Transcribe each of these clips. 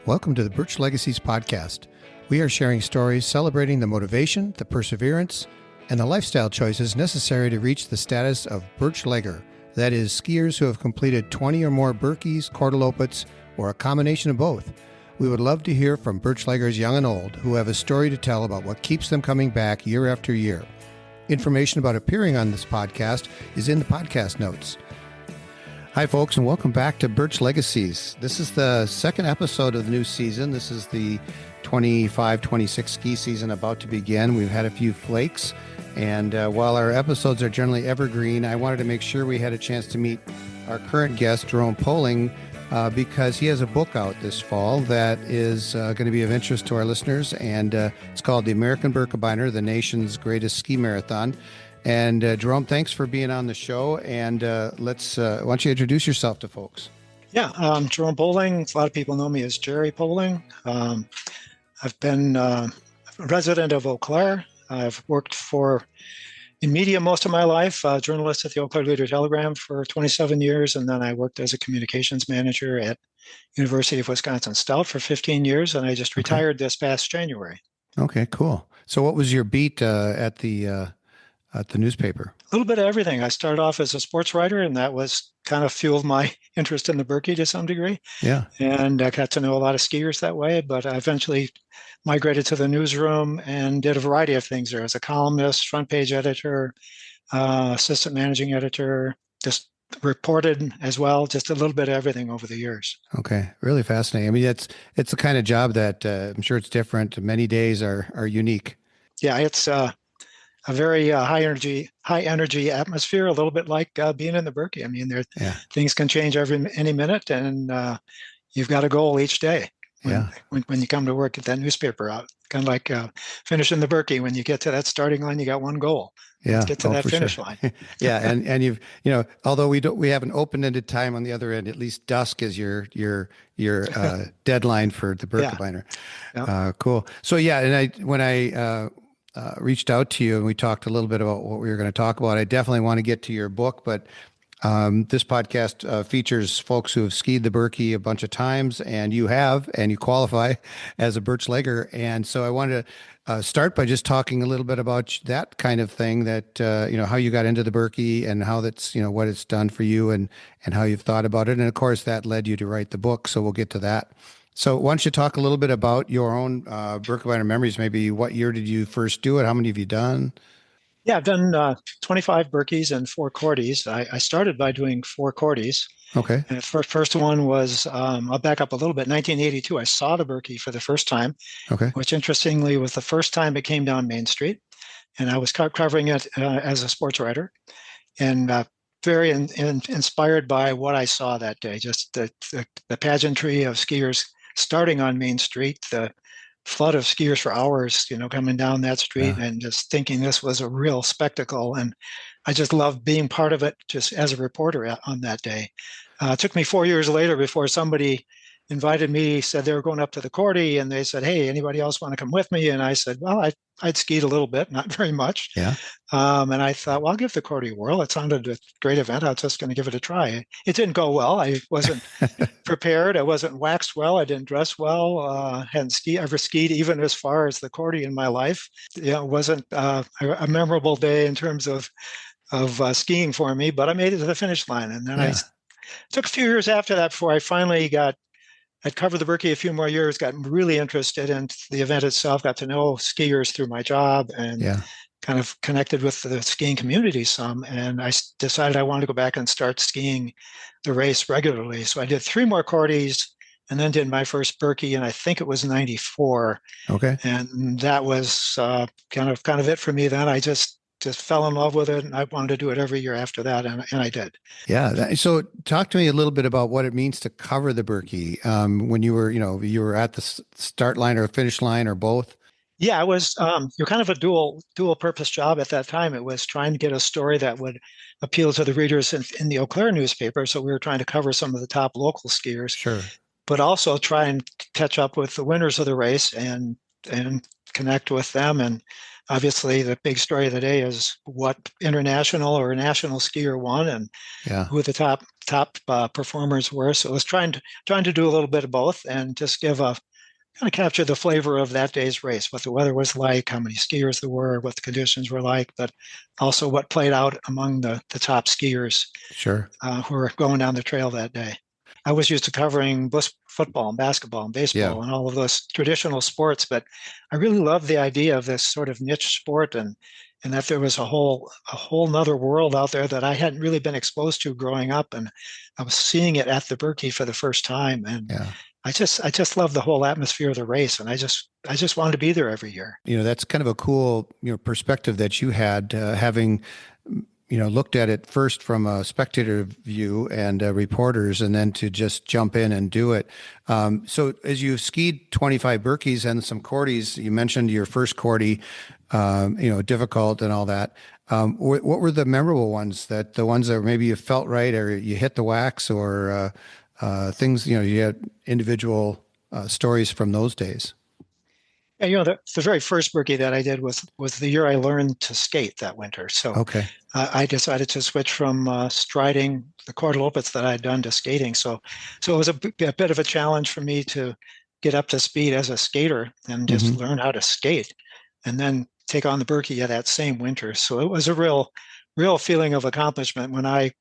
Welcome to the Birch Legacies podcast. We are sharing stories celebrating the motivation, the perseverance, and the lifestyle choices necessary to reach the status of Birchlegger. That is, skiers who have completed 20 or more Birkies, Kortes, or a combination of both. We would love to hear from Birchleggers young and old who have a story to tell about what keeps them coming back year after year. Information about appearing on this podcast is in the podcast notes. Hi, folks, and welcome back to Birch Legacies. This is the second episode of the new season. This is the 25-26 ski season about to begin. We've had a few flakes, and while our episodes are generally evergreen, I wanted to make sure we had a chance to meet our current guest, Jerome, because he has a book out this fall that is going to be of interest to our listeners, and it's called The American Birkebeiner, the nation's greatest ski marathon. And Jerome, thanks for being on the show. And why don't you introduce yourself to folks? Yeah, Jerome Poling. A lot of people know me as Jerry Poling. I've been a resident of Eau Claire. I've worked in media most of my life, journalist at the Eau Claire Leader-Telegram for 27 years. And then I worked as a communications manager at University of Wisconsin-Stout for 15 years. And I just retired this past January. Okay, cool. So what was your beat at the newspaper? A little bit of everything. I started off as a sports writer, and that was kind of fueled my interest in the Birkie to some degree. Yeah. And I got to know a lot of skiers that way, but I eventually migrated to the newsroom and did a variety of things there as a columnist, front page editor, assistant managing editor, just reported as well, just a little bit of everything over the years. Okay. Really fascinating. I mean, it's the kind of job that I'm sure it's different. Many days are unique. Yeah, it's a very high energy atmosphere, a little bit like being in the Birkie. I mean, things can change any minute, and you've got a goal each day when you come to work at that newspaper out. Kind of like finishing the Birkie. When you get to that starting line, you got one goal. Yeah, get to that finish line. Yeah, and you've although we have an open-ended time on the other end, at least dusk is your deadline for the Birkebeiner. Yeah. Cool. So when I reached out to you and we talked a little bit about what we were going to talk about, I definitely want to get to your book, but this podcast features folks who have skied the Birkie a bunch of times, and you qualify as a Birchlegger. And so I wanted to start by just talking a little bit about that kind of thing, that, how you got into the Birkie and how that's, what it's done for you and how you've thought about it. And of course that led you to write the book. So we'll get to that. So why don't you talk a little bit about your own Birkebeiner memories? Maybe what year did you first do it? How many have you done? Yeah, I've done 25 Birkies and 4 Kortes. I started by doing 4 Kortes. Okay. And the first one was, I'll back up a little bit, 1982. I saw the Birkie for the first time, which interestingly was the first time it came down Main Street. And I was covering it as a sports writer. And very inspired by what I saw that day, just the pageantry of skiers starting on Main Street, the flood of skiers for hours, coming down that street, and just thinking this was a real spectacle. And I just loved being part of it just as a reporter on that day. It took me 4 years later before somebody invited me, said they were going up to the Korte, and they said, "Hey, anybody else want to come with me?" And I said, "Well, I'd skied a little bit, not very much." Yeah. And I thought, well, I'll give the Korte a whirl. It sounded a great event. I was just going to give it a try. It didn't go well. I wasn't prepared. I wasn't waxed well. I didn't dress well. Hadn't ever skied even as far as the Korte in my life. It wasn't a memorable day in terms of skiing for me, but I made it to the finish line. And then I took a few years after that before I finally I'd covered the Birkie a few more years, got really interested in the event itself, got to know skiers through my job, and kind of connected with the skiing community some. And I decided I wanted to go back and start skiing the race regularly. So I did 3 more Kortes and then did my first Birkie, and I think it was 94. Okay. And that was kind of it for me then. I just fell in love with it, and I wanted to do it every year after that, and I did. Yeah. So talk to me a little bit about what it means to cover the Birkie when you were at the start line or finish line or both. Yeah, it was you're kind of a dual purpose job at that time. It was trying to get a story that would appeal to the readers in the Eau Claire newspaper. So we were trying to cover some of the top local skiers, sure, but also try and catch up with the winners of the race and connect with them. And obviously the big story of the day is what international or national skier won and Yeah. who the top performers were. So I was trying to do a little bit of both and just give a kind of capture the flavor of that day's race, what the weather was like, how many skiers there were, what the conditions were like, but also what played out among the top skiers Sure. who were going down the trail that day. I was used to covering football and basketball and Yeah. baseball and all of those traditional sports, but I really loved the idea of this sort of niche sport and that there was a whole nother world out there that I hadn't really been exposed to growing up, and I was seeing it at the Birkie for the first time, and Yeah. I just love the whole atmosphere of the race, and I just wanted to be there every year. That's kind of a cool, perspective that you had, having, looked at it first from a spectator view and reporters, and then to just jump in and do it. So as you skied 25 Birkies and some Kortes, you mentioned your first Korte, difficult and all that. What were the memorable ones, the ones that maybe you felt right, or you hit the wax, or things, you had individual stories from those days? Yeah, the very first Birkie that I did was the year I learned to skate that winter. So Okay. I decided to switch from striding the quadrupeds that I'd done to skating. So it was a bit of a challenge for me to get up to speed as a skater and just Mm-hmm. learn how to skate, and then take on the Birkie that same winter. So it was a real feeling of accomplishment when I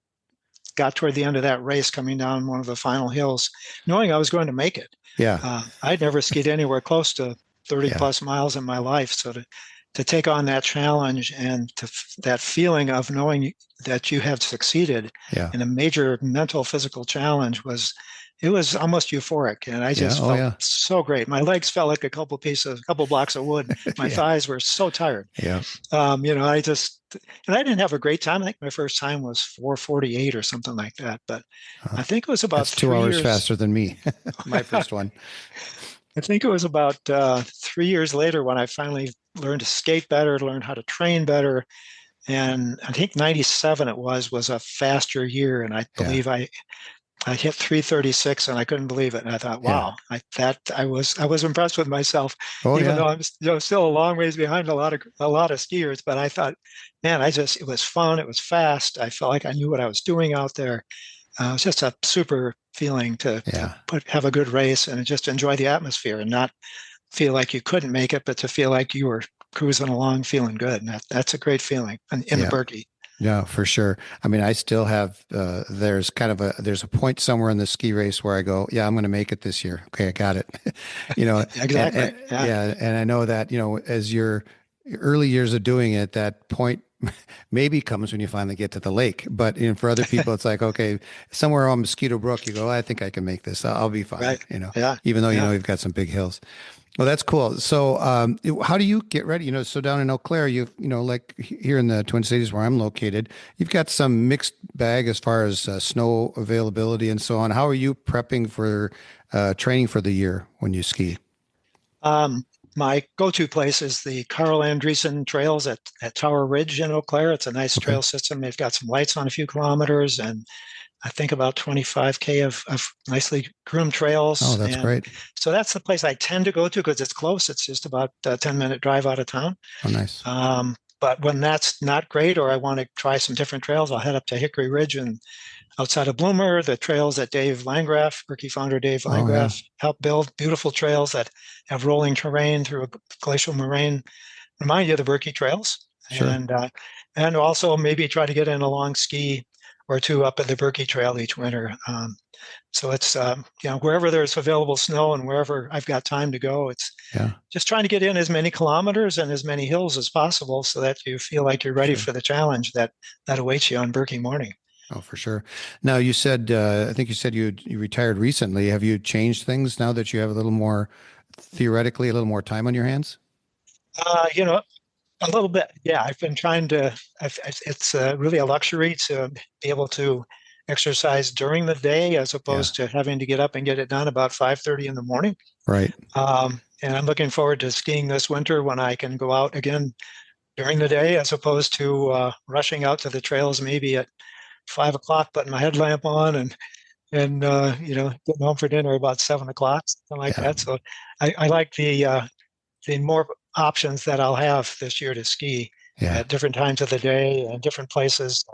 got toward the end of that race, coming down one of the final hills, knowing I was going to make it. Yeah. I'd never skied anywhere close to 30 Yeah. plus miles in my life. So to take on that challenge and that feeling of knowing that you have succeeded Yeah. in a major mental, physical challenge it was almost euphoric. And I Yeah. just Oh, felt yeah. so great. My legs felt like a couple blocks of wood. My Yeah. thighs were so tired. Yeah. And I didn't have a great time. I think my first time was 4:48 or something like that. But I think it was about That's 2 hours faster than me. My first one. I think it was about 3 years later when I finally learned to skate better, learned how to train better. And I think 97 it was a faster year. And I Yeah. believe I hit 3:36 and I couldn't believe it. And I thought, Yeah. wow, I was impressed with myself, Oh, even yeah. though I'm still a long ways behind a lot of skiers. But I thought, man, it was fun. It was fast. I felt like I knew what I was doing out there. It was just a super feeling to Yeah. have a good race and just enjoy the atmosphere and not feel like you couldn't make it, but to feel like you were cruising along feeling good. And that's a great feeling in the Yeah. Birkie. Yeah, for sure. I mean, I still have, there's a point somewhere in the ski race where I go, yeah, I'm going to make it this year. Okay, I got it. Exactly. Yeah. Yeah. And I know that, as your early years of doing it, that point maybe comes when you finally get to the lake. But for other people, it's like, okay, somewhere on Mosquito Brook, you go, I think I can make this. I'll be fine, Right. Yeah. even though, Yeah. you've got some big hills. Well, that's cool. So, how do you get ready? So down in Eau Claire, like here in the Twin Cities where I'm located, you've got some mixed bag as far as snow availability and so on. How are you prepping for training for the year when you ski? My go-to place is the Carl Andreessen trails at Tower Ridge in Eau Claire. It's a nice Okay. trail system. They've got some lights on a few kilometers and I think about 25K of nicely groomed trails. Oh, that's and great. So that's the place I tend to go to because it's close. It's just about a 10-minute drive out of town. Oh, nice. But when that's not great or I want to try some different trails, I'll head up to Hickory Ridge and outside of Bloomer, the trails that Dave Landgraf, Birkie founder Dave Oh, yeah. Landgraf, helped build, beautiful trails that have rolling terrain through a glacial moraine. Remind you of the Birkie trails. Sure. And also maybe try to get in a long ski or two up at the Birkie Trail each winter. So it's, wherever there's available snow and wherever I've got time to go, it's Yeah. just trying to get in as many kilometers and as many hills as possible so that you feel like you're ready Sure. for the challenge that awaits you on Birkie morning. Oh, for sure. Now you said, I think you said you retired recently. Have you changed things now that you have a little more, theoretically, a little more time on your hands? A little bit. Yeah, I've been trying to, it's really a luxury to be able to exercise during the day as opposed to having to get up and get it done about 5:30 in the morning. Right. And I'm looking forward to skiing this winter when I can go out again during the day as opposed to rushing out to the trails maybe at 5 o'clock, putting my headlamp on and getting home for dinner about 7 o'clock, something like Yeah. that. So I like the more options that I'll have this year to ski Yeah. at different times of the day and different places.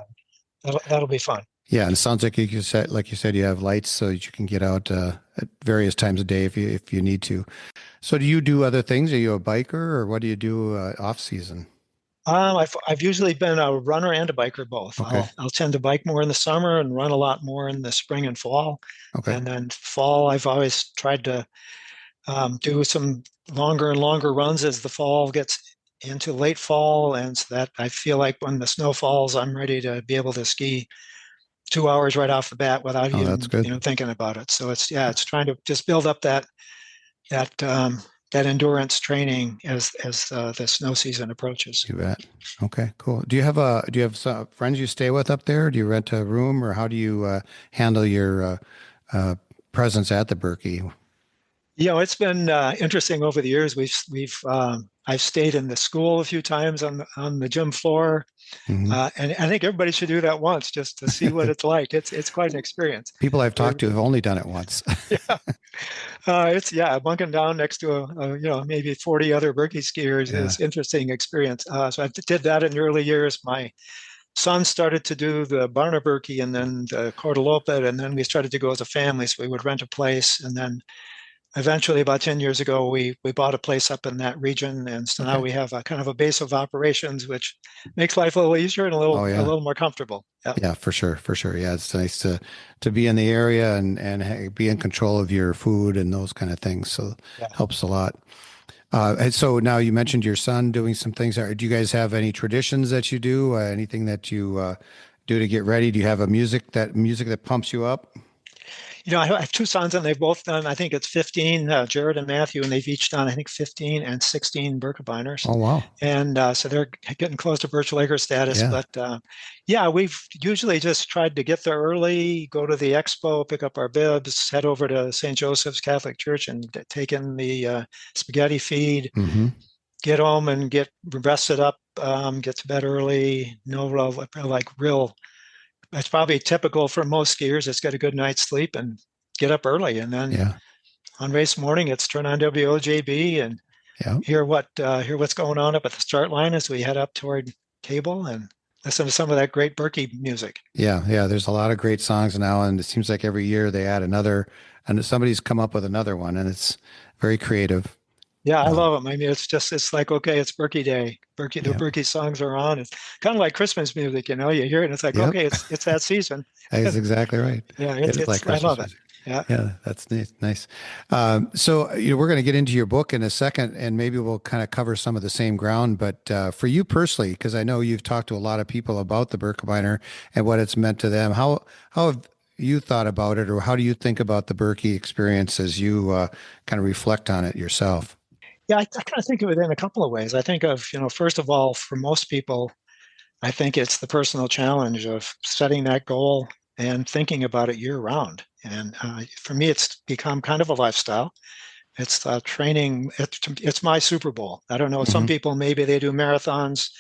That'll be fun. Yeah, and it sounds like you said, you have lights so that you can get out at various times of day if you need to. So, do you do other things? Are you a biker, or what do you do off season? I've usually been a runner and a biker both. Okay, I'll tend to bike more in the summer and run a lot more in the spring and fall. okay. And then fall, I've always tried to do some longer and longer runs as the fall gets into late fall, and so that I feel like when the snow falls, I'm ready to be able to ski 2 hours right off the bat without Oh, that's even good. thinking about it. So it's trying to just build up that that endurance training as the snow season approaches. You bet. Okay, cool. Do you have some friends you stay with up there? Do you rent a room, or how do you handle your presence at the Birkie? It's been interesting over the years. We've I've stayed in the school a few times on the gym floor, Hmm. and I think everybody should do that once just to see what it's like. It's quite an experience. People I've talked to have only done it once. Yeah, it's bunking down next to maybe 40 other Birkie skiers Yeah. is interesting experience. So I did that in the early years. My son started to do the Barna Birkie and then the Cordelopa, and then we started to go as a family. So we would rent a place, and then eventually, about 10 years ago, we bought a place up in that region, and so now Okay. we have a kind of a base of operations, which makes life a little easier and a Oh little a yeah. little more comfortable. Yeah, Yeah, for sure, for sure. Yeah, it's nice to be in the area and be in control of your food and those kind of things. So yeah. helps a lot. And so now you mentioned your son doing some things. Do you guys have any traditions that you do? Anything that you do to get ready? Do you have a music that pumps you up? I have two sons, and they've both done. I think it's 15, Jared and Matthew, and they've each done I think 15 and 16 Birkebeiners, Oh wow. and so they're getting close to Birchlegger status. Yeah. But yeah, we've usually just tried to get there early, go to the expo, pick up our bibs, head over to St. Joseph's Catholic Church, and take in the spaghetti feed, Mm-hmm. get home and get rested up, get to bed early. No real. That's probably typical for most skiers. It's get a good night's sleep and get up early, and then Yeah. on race morning, it's turn on WOJB and Yeah. hear what's going on up at the start line as we head up toward Cable and listen to some of that great Birkie music. Yeah. Yeah. There's a lot of great songs now, and it seems like every year they add another, and somebody's come up with another one, and it's very creative. Yeah, I Um, love them. I mean, it's like, okay, it's Birkie Day. The yeah. Birkie songs are on. It's kind of like Christmas music, you hear it and it's like, Yep. okay, it's that season. That is exactly right. Yeah, It is like I Christmas love it. music. Yeah. Yeah, that's nice. Nice. So we're going to get into your book in a second, and maybe we'll kind of cover some of the same ground. But for you personally, because I know you've talked to a lot of people about the Birkebeiner and what it's meant to them, how have you thought about it, or how do you think about the Birkie experience as you kind of reflect on it yourself? Yeah, I kind of think of it in a couple of ways. I think of, first of all, for most people, I think it's the personal challenge of setting that goal and thinking about it year round. And for me, it's become kind of a lifestyle. It's training. It's my Super Bowl. I don't know. Some Hmm. people, maybe they do marathons.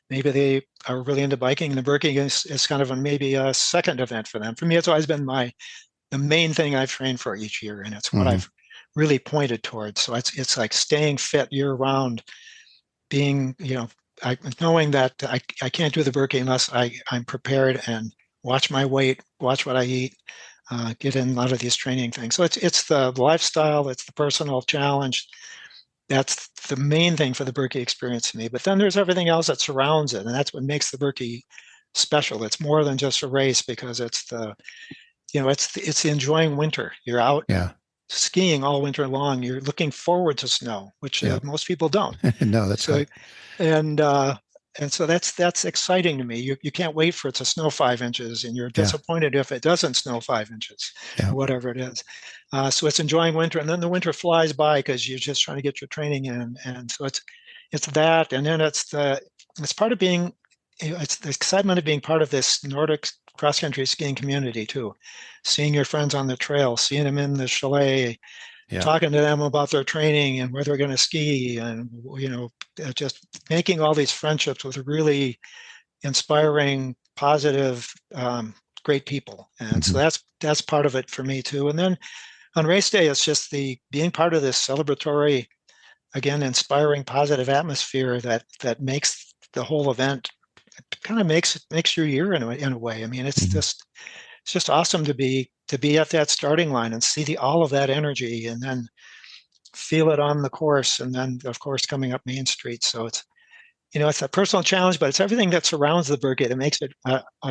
Maybe they are really into biking. And the Birking is kind of maybe a second event for them. For me, it's always been the main thing I've trained for each year. And it's what Hmm. I've really pointed towards. So it's like staying fit year round, being, knowing that I can't do the Birkie unless I'm prepared and watch my weight, watch what I eat, get in a lot of these training things. So it's the lifestyle, it's the personal challenge. That's the main thing for the Birkie experience to me. But then there's everything else that surrounds it, and that's what makes the Birkie special. It's more than just a race because it's the enjoying winter. You're out Yeah. skiing all winter long. You're looking forward to snow, which Yeah. most people don't. No, that's So right. and so that's exciting to me. You can't wait for it to snow 5 inches, and you're Yeah. disappointed if it doesn't snow 5 inches Yeah. or whatever it is. So it's enjoying winter, and then the winter flies by because you're just trying to get your training in, and so it's that, and then it's part of being, it's the excitement of being part of this Nordic cross country skiing community too. Seeing your friends on the trail, seeing them in the chalet, Yeah. talking to them about their training and where they're going to ski, and just making all these friendships with really inspiring, positive, great people. And so Hmm. that's part of it for me too. And then on race day, it's just the being part of this celebratory again, inspiring, positive atmosphere that makes the whole event, kind of makes your year in a way. I mean, it's just awesome to be at that starting line and see all of that energy, and then feel it on the course, and then of course coming up Main Street. So it's a personal challenge, but it's everything that surrounds the Birkie that makes it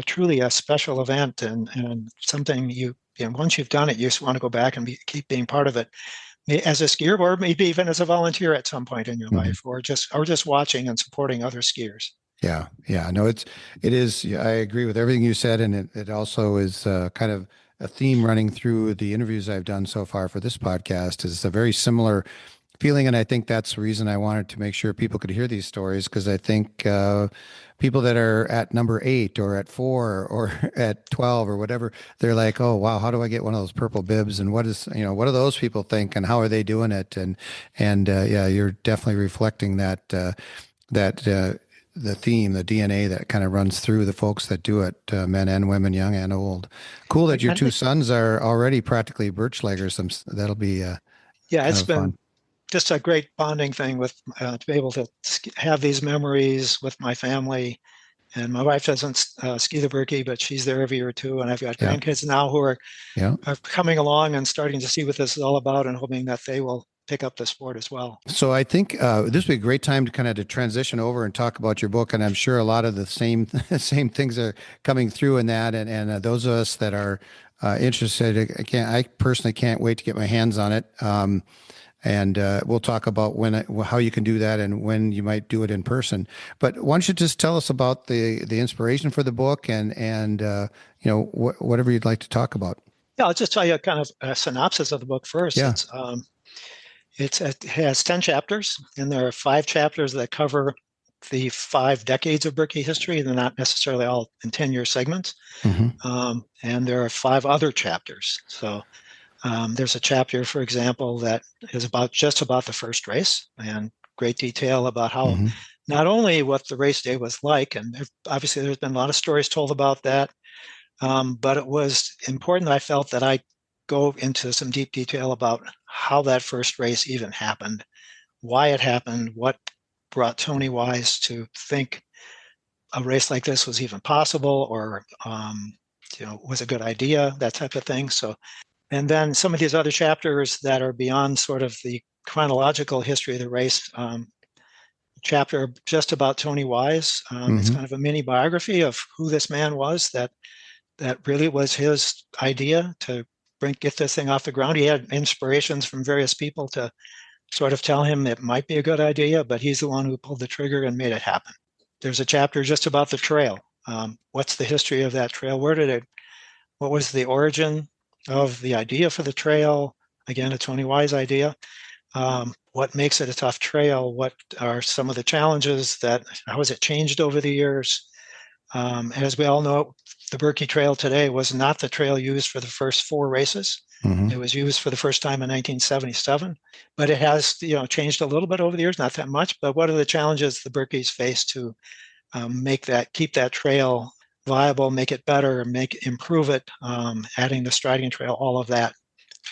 truly a special event, and something once you've done it, you just want to go back and keep being part of it as a skier, or maybe even as a volunteer at some point in your life, or just watching and supporting other skiers. Yeah. No, it is. I agree with everything you said, and it also is kind of a theme running through the interviews I've done so far for this podcast. Is a very similar feeling, and I think that's the reason I wanted to make sure people could hear these stories, because I think people that are at number 8 or at 4 or at 12 or whatever, they're like, oh wow, how do I get one of those purple bibs, and what do those people think, and how are they doing it, and yeah, you're definitely reflecting that the theme, the DNA that kind of runs through the folks that do it, men and women, young and old. Cool that your two sons are already practically Birchleggers. That'll be it's been fun. Just a great bonding thing with to be able to have these memories with my family. And my wife doesn't ski the Birkie, but she's there every year too. And I've got grandkids now who are coming along and starting to see what this is all about, and hoping that they will pick up the sport as well. So I think this would be a great time to transition over and talk about your book. And I'm sure a lot of the same things are coming through in that. And those of us that are interested, I personally can't wait to get my hands on it. And we'll talk about how you can do that and when you might do it in person. But why don't you just tell us about the inspiration for the book and whatever you'd like to talk about. Yeah, I'll just tell you kind of a synopsis of the book first. Yeah. It has 10 chapters, and there are 5 chapters that cover the 5 decades of Birkie history. They're not necessarily all in 10-year segments. And there are 5 other chapters. So there's a chapter, for example, that is just about the first race, and great detail about how not only what the race day was like, and obviously there's been a lot of stories told about that, but it was important, I felt, that I go into some deep detail about how that first race even happened, why it happened, what brought Tony Wise to think a race like this was even possible, or was a good idea, that type of thing. So, and then some of these other chapters that are beyond sort of the chronological history of the race. Chapter just about Tony Wise. It's kind of a mini biography of who this man was, that really was his idea to get this thing off the ground. He had inspirations from various people to sort of tell him it might be a good idea, but he's the one who pulled the trigger and made it happen. There's a chapter just about the trail. What's the history of that trail? What was the origin of the idea for the trail? Again, a Tony Wise idea. What makes it a tough trail? What are some of the challenges how has it changed over the years? As we all know, the Birkie Trail today was not the trail used for the first 4 races. It was used for the first time in 1977, but it has changed a little bit over the years, not that much. But what are the challenges the Birkies face to keep that trail viable, make it better, improve it, adding the striding trail, all of that.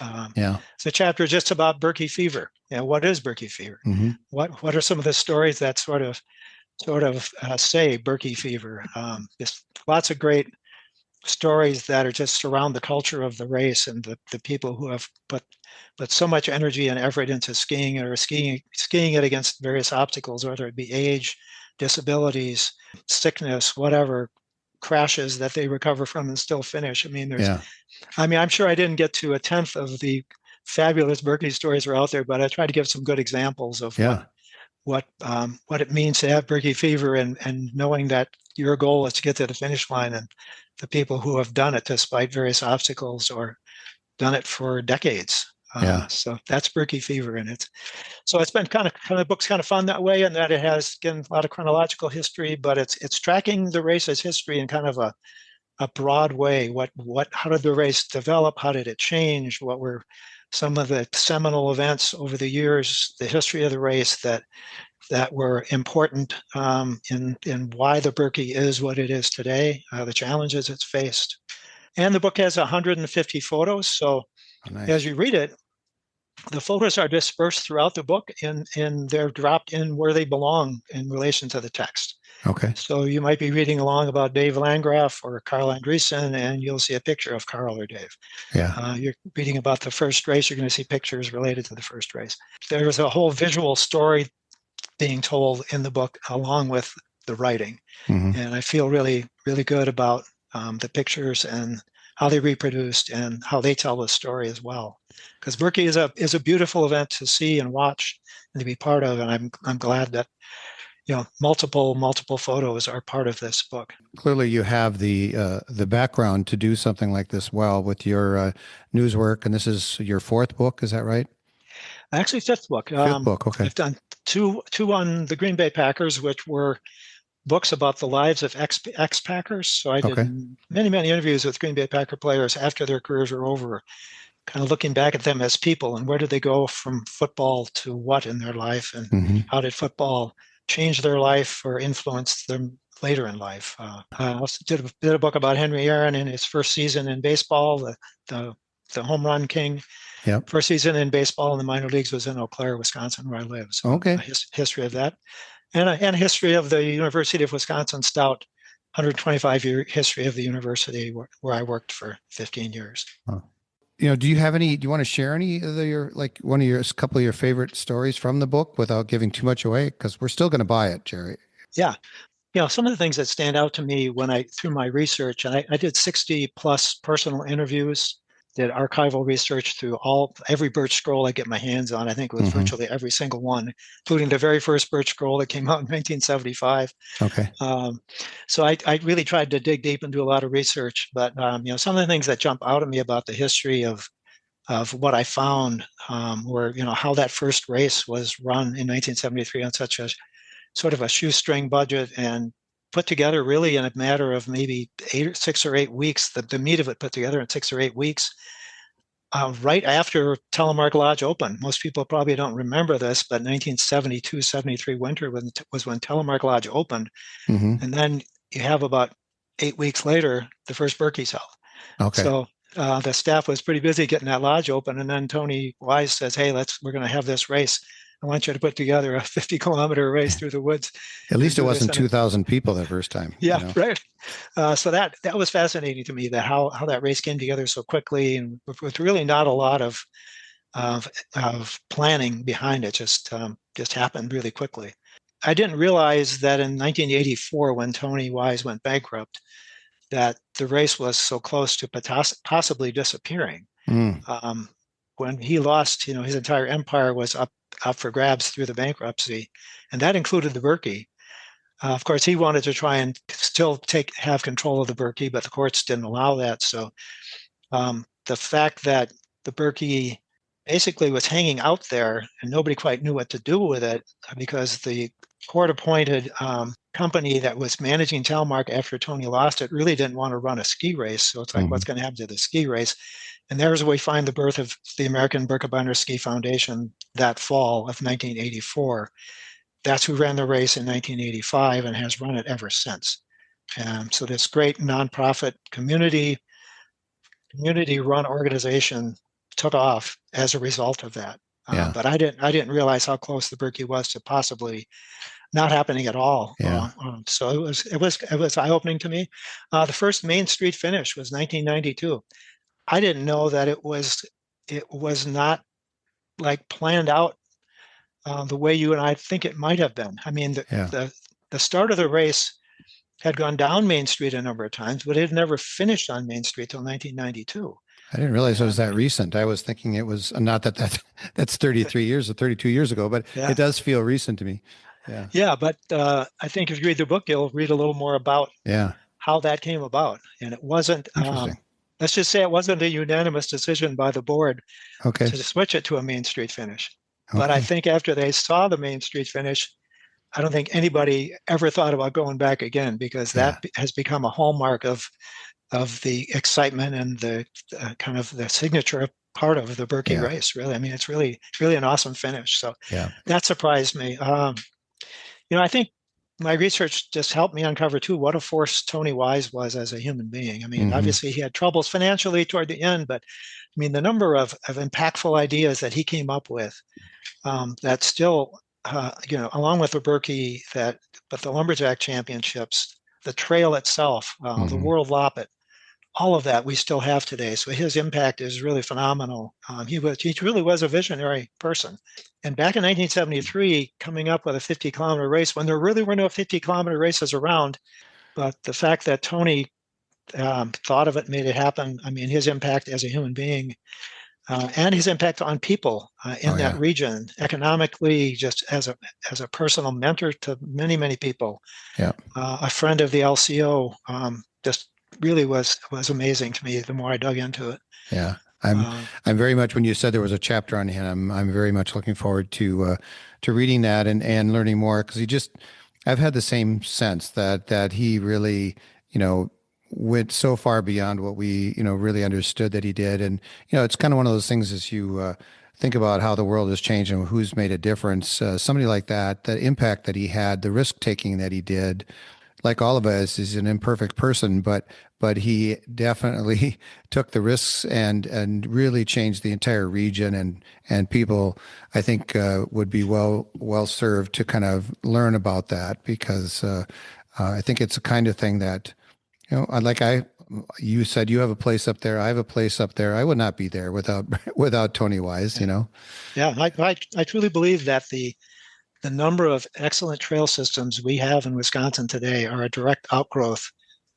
It's a chapter just about Birkie fever. What is Birkie fever? What are some of the stories that sort of say Birkie fever? Just lots of great stories that are just surround the culture of the race, and the people who have put so much energy and effort into skiing it against various obstacles, whether it be age, disabilities, sickness, whatever, crashes that they recover from and still finish. I'm sure I didn't get to a 10th of the fabulous Birkie stories are out there, but I tried to give some good examples of what it means to have Birkie fever, and knowing that your goal is to get to the finish line, and the people who have done it despite various obstacles or done it for decades. So that's Birkie fever in it. So it's been the book's kind of fun that way, and that it has, again, a lot of chronological history, but it's tracking the race's history in kind of a broad way. How did the race develop? How did it change? What were some of the seminal events over the years, the history of the race that were important in why the Birkie is what it is today, the challenges it's faced. And the book has 150 photos. So as you read it, The photos are dispersed throughout the book, and they're dropped in where they belong in relation to the text. Okay. So you might be reading along about Dave Landgraf or Carl Andreessen, and you'll see a picture of Carl or Dave. Yeah. You're reading about the first race, you're going to see pictures related to the first race. There's a whole visual story being told in the book along with the writing. Mm-hmm. And I feel really, really good about the pictures and how they reproduced and how they tell the story as well. Because Birkie is a beautiful event to see and watch and to be part of. And I'm glad that multiple photos are part of this book. Clearly, you have the background to do something like this well with your news work, and this is your fourth book. Is that right? Actually, fifth book. Fifth book. Okay. I've done two on the Green Bay Packers, which were books about the lives of ex-Packers. So I did many interviews with Green Bay Packer players after their careers were over, kind of looking back at them as people and where did they go from football to what in their life, and how did football change their life or influence them later in life. I also did a book about Henry Aaron in his first season in baseball, the home run king. Yep. First season in baseball in the minor leagues was in Eau Claire, Wisconsin, where I live. So a history of that. And a history of the University of Wisconsin Stout, 125-year history of the university where I worked for 15 years. Huh. Do you want to share any of a couple of your favorite stories from the book without giving too much away? Because we're still going to buy it, Jerry. Yeah. Some of the things that stand out to me through my research, and I did 60 plus personal interviews, did archival research through every Birch scroll I get my hands on. I think it was virtually every single one, including the very first Birch scroll that came out in 1975. Okay. So I really tried to dig deep and do a lot of research. But some of the things that jump out at me about the history of what I found were how that first race was run in 1973 on such a sort of a shoestring budget and put together really in a matter of maybe 6 or 8 weeks, the meat of it put together in 6 or 8 weeks, right after Telemark Lodge opened. Most people probably don't remember this, but 1972-73 winter was when Telemark Lodge opened. And then you have about 8 weeks later, the first Birkies held. Okay. So the staff was pretty busy getting that lodge open. And then Tony Wise says, hey, we're going to have this race. I want you to put together a 50-kilometer race through the woods. At least it wasn't 2,000 people the first time. Yeah, right. So that was fascinating to me, that how that race came together so quickly and with really not a lot of planning behind it. Just happened really quickly. I didn't realize that in 1984, when Tony Wise went bankrupt, that the race was so close to possibly disappearing. When he lost, his entire empire was up for grabs through the bankruptcy, and that included the Birkie. Of course, he wanted to try and still have control of the Birkie, but the courts didn't allow that. So the fact that the Birkie basically was hanging out there and nobody quite knew what to do with it, because the court-appointed company that was managing Telemark after Tony lost it really didn't want to run a ski race. So it's like, what's going to happen to the ski race? And there's where we find the birth of the American Birkebeiner Ski Foundation that fall of 1984. That's who ran the race in 1985 and has run it ever since. So this great nonprofit community-run organization took off as a result of that. But I didn't realize how close the Birkie was to possibly not happening at all. So it was eye-opening to me. The first Main Street finish was 1992. I didn't know that it was not like planned out the way you and I think it might have been. I mean, the start of the race had gone down Main Street a number of times, but it had never finished on Main Street till 1992. I didn't realize it was that recent. I was thinking it was not that's 33 years or 32 years ago, but it does feel recent to me. Yeah, but I think if you read the book, you'll read a little more about how that came about. And it wasn't, let's just say it wasn't a unanimous decision by the board to switch it to a Main Street finish. But I think after they saw the Main Street finish, I don't think anybody ever thought about going back again, because that has become a hallmark of the excitement and the kind of the signature part of the Birkie race. Really, I mean, it's really an awesome finish. So that surprised me. I think my research just helped me uncover too what a force Tony Wise was as a human being. I mean, Mm-hmm. obviously he had troubles financially toward the end, but I mean, the number of impactful ideas that he came up with that still, along with the Birkie, but the Lumberjack Championships, the trail itself, the World Loppet, all of that we still have today. So his impact is really phenomenal. He really was a visionary person. And back in 1973, coming up with a 50-kilometer race when there really were no 50-kilometer races around, but the fact that Tony thought of it, made it happen. I mean, his impact as a human being and his impact on people in that region, economically, just as a personal mentor to many, many people. Yeah. A friend of the LCO, just really was amazing to me the more I dug into it. Yeah. I'm very much, when you said there was a chapter on him, I'm very much looking forward to reading that and learning more, because I've had the same sense that he really, went so far beyond what we, really understood that he did. And, it's kind of one of those things as you think about how the world has changed and who's made a difference. Somebody like that, the impact that he had, the risk taking that he did, like all of us, is an imperfect person, but he definitely took the risks and really changed the entire region, and people, I think, would be well served to kind of learn about that, because I think it's a kind of thing that, you said you have a place up there, I have a place up there. I would not be there without Tony Wise, Yeah, I truly believe that the number of excellent trail systems we have in Wisconsin today are a direct outgrowth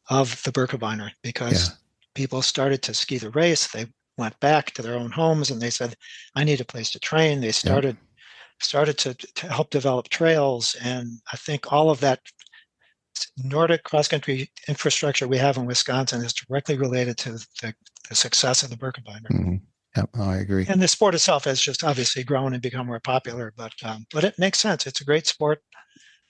of the Birkebeiner, because people started to ski the race. They went back to their own homes and they said, I need a place to train. They started to help develop trails. And I think all of that Nordic cross-country infrastructure we have in Wisconsin is directly related to the success of the Birkebeiner. Mm-hmm. Yep, I agree. And the sport itself has just obviously grown and become more popular, but it makes sense. It's a great sport.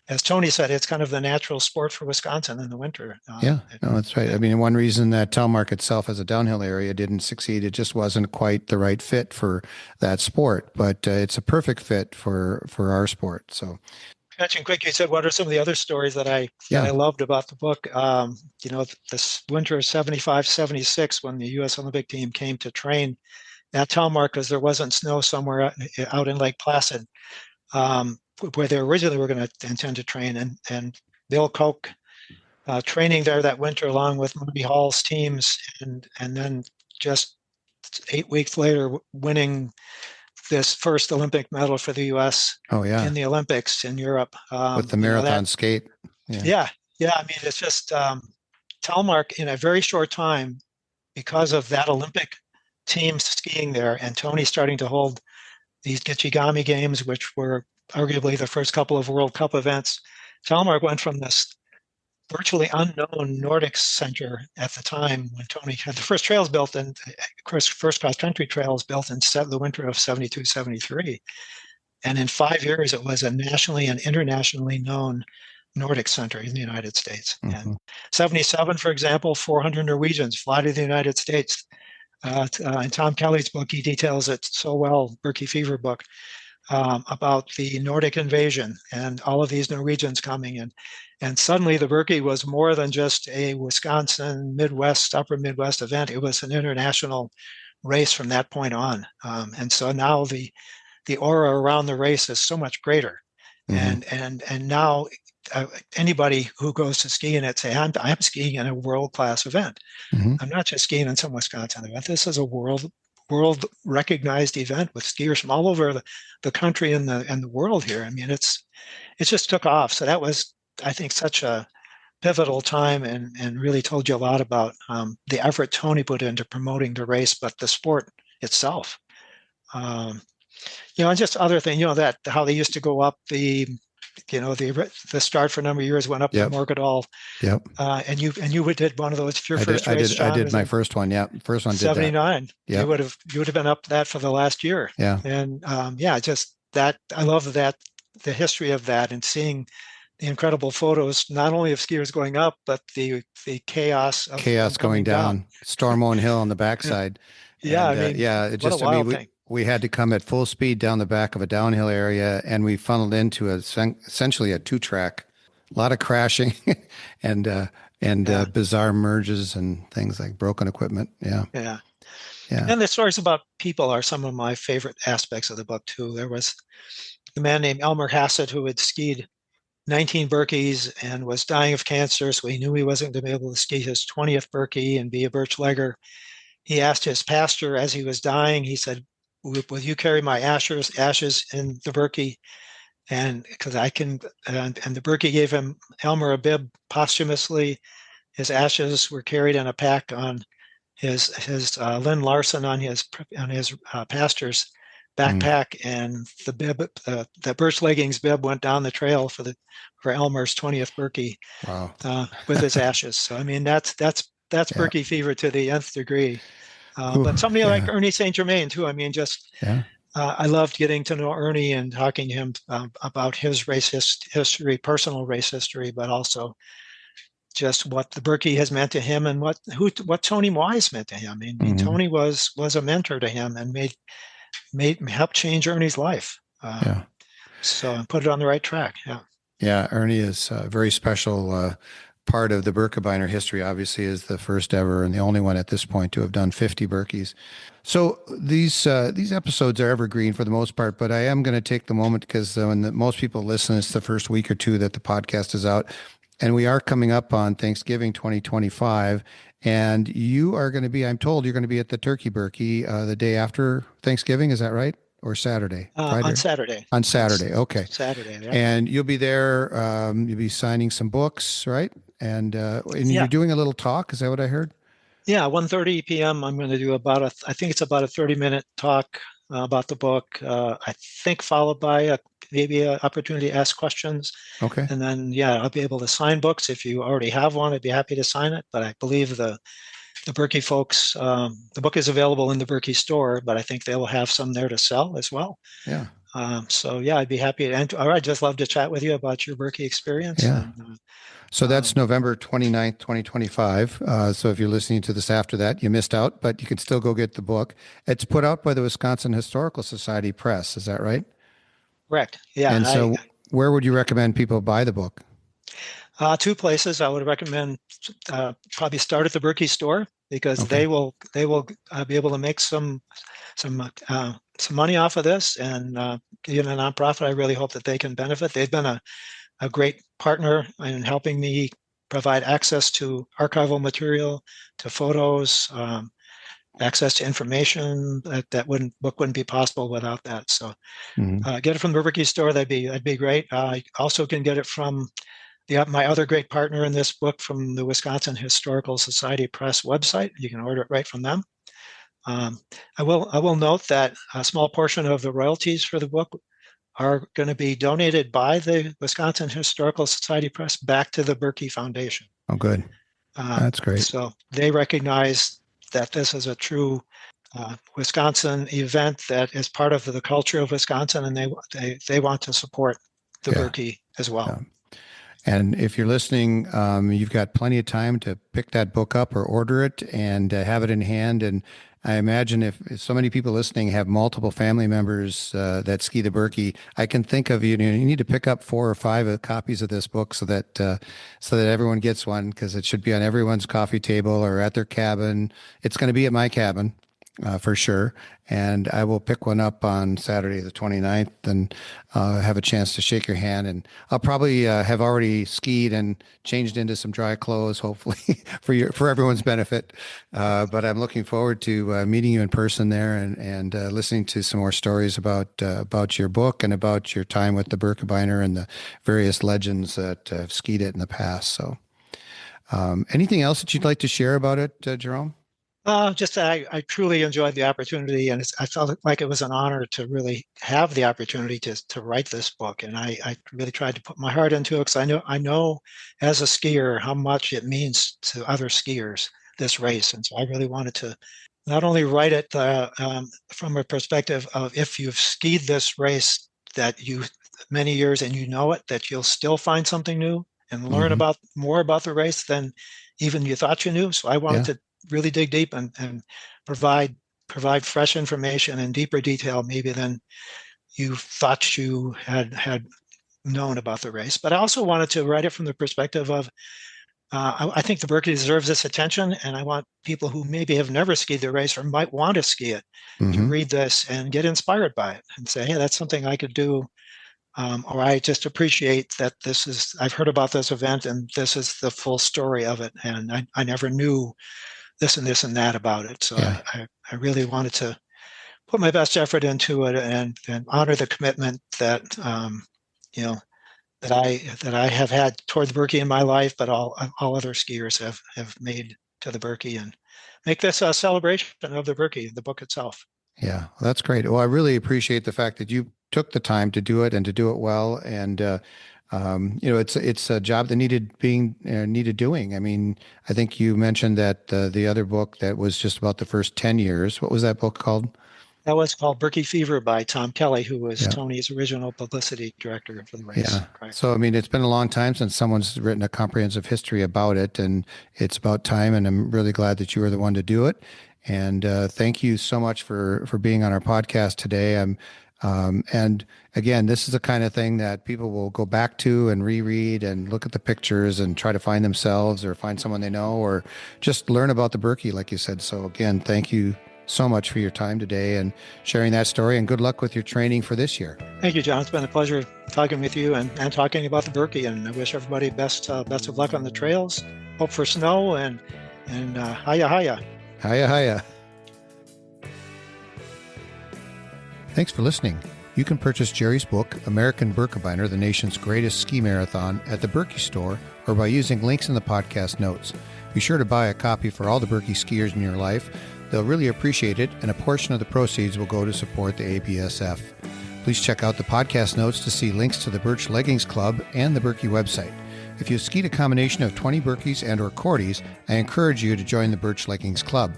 As Tony said, it's kind of the natural sport for Wisconsin in the winter. No, that's right. I mean, one reason that Telemark itself as a downhill area didn't succeed, it just wasn't quite the right fit for that sport, but it's a perfect fit for our sport. So, mention quick, you said, what are some of the other stories that I loved about the book? This winter of 75, 76, when the U.S. Olympic team came to train at Telemark, because there wasn't snow somewhere out in Lake Placid, where they originally were going to intend to train, and Bill Koch training there that winter along with Marty Hall's teams, and then just 8 weeks later winning this first Olympic medal for the U.S. In the Olympics in Europe. With the marathon skate. Yeah. I mean, it's just Telemark in a very short time, because of that Olympic team skiing there, and Tony starting to hold these Gichigami games, which were arguably the first couple of World Cup events. Telemark went from this virtually unknown Nordic center at the time, when Tony had the first trails built, and first cross-country trails built in the winter of 72, 73. And in 5 years, it was a nationally and internationally known Nordic center in the United States. Mm-hmm. And 77, for example, 400 Norwegians fly to the United States. In Tom Kelly's book, he details it so well, Birkie Fever book, about the Nordic invasion and all of these Norwegians coming in. And suddenly the Birkie was more than just a Wisconsin, upper Midwest event. It was an international race from that point on. And so now the aura around the race is so much greater. Mm-hmm. And now anybody who goes to ski in it say, I'm skiing in a world-class event. Mm-hmm. I'm not just skiing in some Wisconsin event. This is a world recognized event with skiers from all over the country and the world here. I mean, it just took off. So that was, I think, such a pivotal time, and really told you a lot about the effort Tony put into promoting the race, but the sport itself. And just other things, that how they used to go up the start for a number of years went up to Morgadal. Yep. And you did one of those. Your first race, I did my first one. Yeah. First one. 79. Yeah. You would have been up that for the last year. Yeah. And just that, I love that, the history of that, and seeing the incredible photos, not only of skiers going up, but the chaos going down. Stormone Hill on the backside. Yeah. And, it just, we had to come at full speed down the back of a downhill area, and we funneled into essentially a 2-track A lot of crashing and Yeah, bizarre merges and things like broken equipment. Yeah, yeah. yeah. And the stories about people are some of my favorite aspects of the book too. There was a man named Elmer Hassett who had skied 19 Birkies and was dying of cancer, so he knew he wasn't going to be able to ski his 20th Birkie and be a Birchlegger. He asked his pastor as he was dying, he said, will you carry my ashes in the Birkie? And because I can, and the Birkie gave him Elmer a bib posthumously. His ashes were carried in a pack on his Lynn Larson on his pastor's Mm, backpack, and the bib, the birch leggings bib, went down the trail for Elmer's 20th Birkie wow. with his ashes. So I mean that's Yeah. Birkie fever to the nth degree. Ooh, But somebody like yeah. Ernie St. Germain too. I mean, just Yeah. I loved getting to know Ernie and talking to him about his history, personal race history, but also just what the Birkie has meant to him and what Tony Wise meant to him. I mean, Hmm. Tony was a mentor to him and made helped change Ernie's life. Yeah. So and put it on the right track. Yeah. Yeah. Ernie is a very special part of the Birkebeiner history. Obviously, is the first ever and the only one at this point to have done 50 Birkies. So these episodes are evergreen for the most part, but I am going to take the moment because most people listen, it's the first week or two that the podcast is out, and we are coming up on Thanksgiving 2025. And you are going to be, I'm told, you're going to be at the Turkey Birkie the day after Thanksgiving. Is that right? Or Saturday, On Friday? Saturday. On On Saturday. Okay. Saturday. Yeah. And you'll be there. You'll be signing some books, right? And you're Yeah. doing a little talk. Is that what I heard? Yeah. 1:30 p.m. I'm going to do I think it's about a 30-minute talk about the book. I think followed by maybe an opportunity to ask questions. Okay. And then, yeah, I'll be able to sign books. If you already have one, I'd be happy to sign it. But I believe the Birkie folks, the book is available in the Birkie store, but I think they will have some there to sell as well. Yeah. So yeah, I'd be happy to. And I'd just love to chat with you about your Birkie experience. Yeah. And So that's um, November 29th, 2025. So if you're listening to this after that, you missed out, but you can still go get the book. It's put out by the Wisconsin Historical Society Press. Is that right? correct. Yeah. And so where would you recommend people buy the book? Two places I would recommend. Probably start at the Birkie store because Okay. they will be able to make some money off of this, and being a nonprofit, I really hope that they can benefit. They've been a great partner in helping me provide access to archival material, to photos, access to information that book wouldn't be possible without that. So Hmm. get it from the Birkie store. That'd be great. I also can get it from my other great partner in this book, from the Wisconsin Historical Society Press website. You can order it right from them. Um, I will note that a small portion of the royalties for the book are going to be donated by the Wisconsin Historical Society Press back to the Birkie Foundation. Oh, good. That's great. So they recognize that this is a true Wisconsin event that is part of the culture of Wisconsin, and they want to support the Yeah. Birkie as well. Yeah. And if you're listening, you've got plenty of time to pick that book up or order it and have it in hand. And I imagine if so many people listening have multiple family members that ski the Birkie, I can think of you need to pick up 4 or 5 copies of this book so that everyone gets one, because it should be on everyone's coffee table or at their cabin. It's going to be at my cabin. For sure. And I will pick one up on Saturday, the 29th, and have a chance to shake your hand. And I'll probably have already skied and changed into some dry clothes, hopefully, for everyone's benefit. But I'm looking forward to meeting you in person there and listening to some more stories about your book and about your time with the Birkebeiner and the various legends that have skied it in the past. So, anything else that you'd like to share about it, Jerome? Just I truly enjoyed the opportunity, and I felt like it was an honor to really have the opportunity to write this book. And I really tried to put my heart into it because I know as a skier how much it means to other skiers, this race. And so I really wanted to not only write it from a perspective of, if you've skied this race that you many years and you know it, that you'll still find something new and learn Hmm. about more about the race than even you thought you knew. So I wanted Yeah. to really dig deep and provide fresh information in deeper detail maybe than you thought you had known about the race. But I also wanted to write it from the perspective of, I think the Birkie deserves this attention, and I want people who maybe have never skied the race or might want to ski it to read this and get inspired by it and say, hey, that's something I could do. Or I just appreciate that I've heard about this event and this is the full story of it. And I never knew this and this and that about it. So Yeah. I really wanted to put my best effort into it and honor the commitment that, that I have had toward the Birkie in my life, but all other skiers have made to the Birkie, and make this a celebration of the Birkie, the book itself. Yeah, well, that's great. Well, I really appreciate the fact that you took the time to do it and to do it well. And, it's a job that needed doing. I mean, I think you mentioned that the other book that was just about the first 10 years, what was that book called? That was called Birkie Fever by Tom Kelly, who was Yeah. Tony's original publicity director for the race. Yeah. Right. So, I mean, it's been a long time since someone's written a comprehensive history about it, and it's about time. And I'm really glad that you were the one to do it. And thank you so much for being on our podcast today. And again, this is the kind of thing that people will go back to and reread and look at the pictures and try to find themselves or find someone they know or just learn about the Birkie, like you said. So again, thank you so much for your time today and sharing that story, and good luck with your training for this year. Thank you, John. It's been a pleasure talking with you and talking about the Birkie, and I wish everybody best of luck on the trails. Hope for snow and hiya hiya. Hiya hiya. Thanks for listening. You can purchase Jerry's book, American Birkebeiner, the nation's greatest ski marathon, at the Birkie store or by using links in the podcast notes. Be sure to buy a copy for all the Birkie skiers in your life. They'll really appreciate it, and a portion of the proceeds will go to support the ABSF. Please check out the podcast notes to see links to the Birch Leggings Club and the Birkie website. If you've skied a combination of 20 Birkies and or Kortes, I encourage you to join the Birch Leggings Club.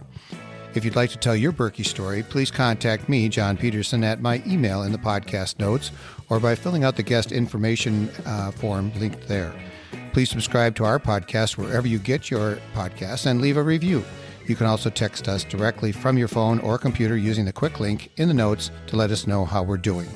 If you'd like to tell your Birkie story, please contact me, John Peterson, at my email in the podcast notes or by filling out the guest information form linked there. Please subscribe to our podcast wherever you get your podcasts and leave a review. You can also text us directly from your phone or computer using the quick link in the notes to let us know how we're doing.